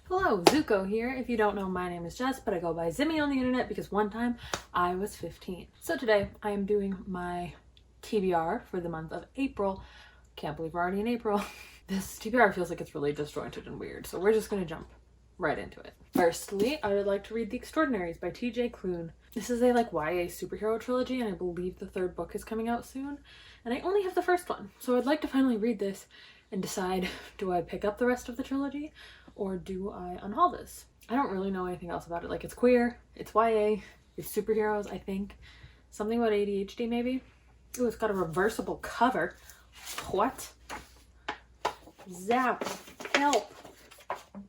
Hello, Zuko here. If you don't know, my name is Jess, but I go by Zimmy on the internet because one time I was 15. So today I am doing my TBR for the month of April. Can't believe we're already in April. This TBR feels like it's really disjointed and weird, so we're just gonna jump right into it. Firstly, I would like to read The Extraordinaries by TJ Klune. This is a YA superhero trilogy, and I believe the third book is coming out soon. And I only have the first one, so I'd like to finally read this and decide, do I pick up the rest of the trilogy or do I unhaul this? I don't really know anything else about it. It's queer, it's YA, it's superheroes, I think. Something about ADHD maybe? Ooh, it's got a reversible cover. What? Zap. Help.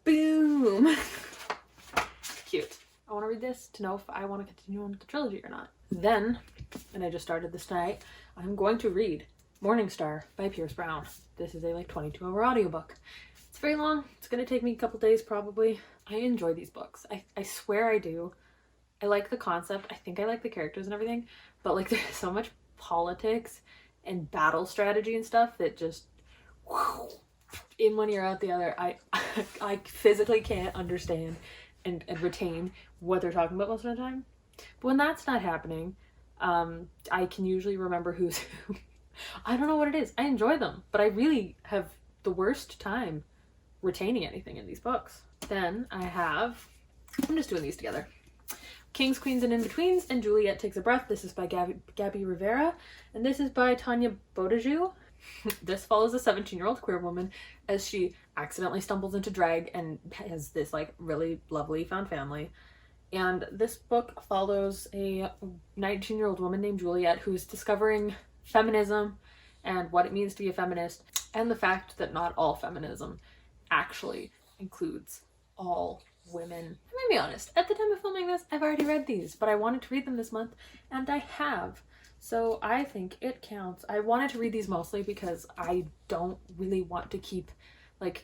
Boom. Cute. I want to read this to know if I want to continue on with the trilogy or not. Then, and I just started this tonight, I'm going to read Morning Star by Pierce Brown. This is a 22-hour audiobook. It's very long. It's going to take me a couple days probably. I enjoy these books. I swear I do. I like the concept. I think I like the characters and everything, but there's so much politics and battle strategy and stuff that just whew, in one ear out the other. I physically can't understand and retain what they're talking about most of the time. But when that's not happening, I can usually remember who's who. I don't know what it is. I enjoy them, but I really have the worst time retaining anything in these books. Then I have, I'm just doing these together, Kings, Queens, and In-Betweens and Juliet Takes a Breath. This is by Gabby Rivera, and this is by Tanya Bodaju. This follows a 17-year-old queer woman as she accidentally stumbles into drag and has this really lovely found family. And this book follows a 19-year-old woman named Juliet who is discovering feminism and what it means to be a feminist, and the fact that not all feminism actually includes all women. I'm gonna be honest, at the time of filming this, I've already read these, but I wanted to read them this month, and I have. So I think it counts. I wanted to read these mostly because I don't really want to keep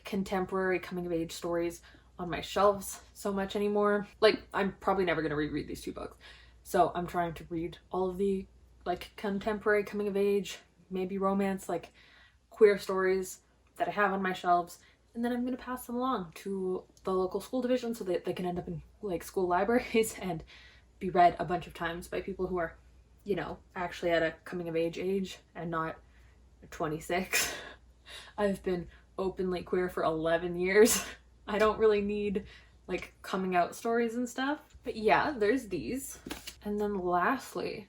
contemporary coming of age stories on my shelves so much anymore. I'm probably never gonna reread these two books. So I'm trying to read all of the contemporary coming of age, maybe romance, queer stories that I have on my shelves, and then I'm going to pass them along to the local school division so that they can end up in school libraries and be read a bunch of times by people who are, actually at a coming of age and not 26. I've been openly queer for 11 years. I don't really need coming out stories and stuff. But yeah, there's these. And then lastly,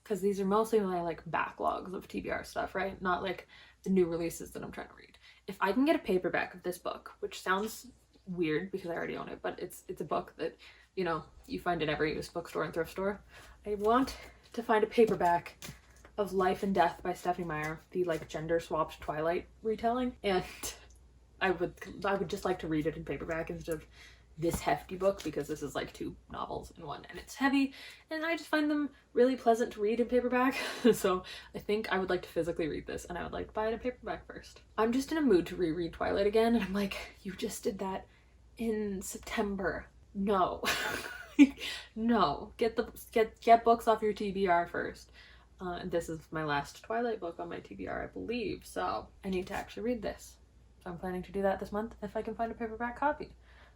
because these are mostly my backlogs of TBR stuff, right? Not the new releases that I'm trying to read. If I can get a paperback of this book, which sounds weird because I already own it, but it's a book that, you find in every used bookstore and thrift store. I want to find a paperback of Life and Death by Stephanie Meyer, the gender swapped Twilight retelling. And I would just like to read it in paperback instead of this hefty book, because this is two novels in one and it's heavy, and I just find them really pleasant to read in paperback. So I think I would like to physically read this, and I would like to buy it in paperback first. I'm just in a mood to reread Twilight again, and I'm you just did that in September. No. No, get books off your TBR first. And this is my last Twilight book on my TBR, I believe, so I need to actually read this. So I'm planning to do that this month if I can find a paperback copy.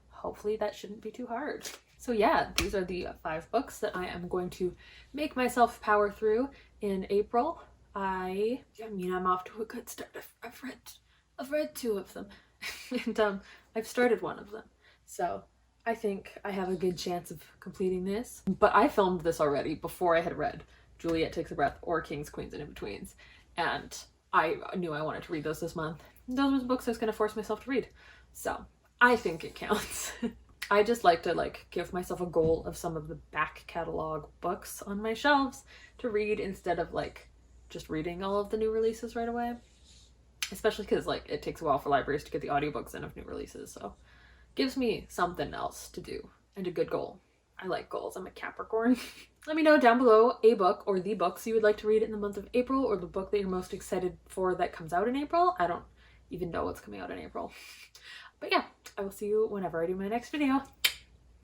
Hopefully that shouldn't be too hard. So yeah, these are the 5 books that I am going to make myself power through in April. I'm off to a good start. I've read 2 of them, and I've started one of them. So I think I have a good chance of completing this. But I filmed this already before I had read Juliet Takes a Breath or Kings, Queens, and In-Betweens, and I knew I wanted to read those this month. Those were the books I was going to force myself to read. So I think it counts. I just like to give myself a goal of some of the back catalog books on my shelves to read instead of just reading all of the new releases right away. Especially because it takes a while for libraries to get the audiobooks in of new releases, so gives me something else to do and a good goal. I like goals. I'm a Capricorn. Let me know down below a book or the books you would like to read in the month of April, or the book that you're most excited for that comes out in April. I don't even know what's coming out in April. But yeah, I will see you whenever I do my next video.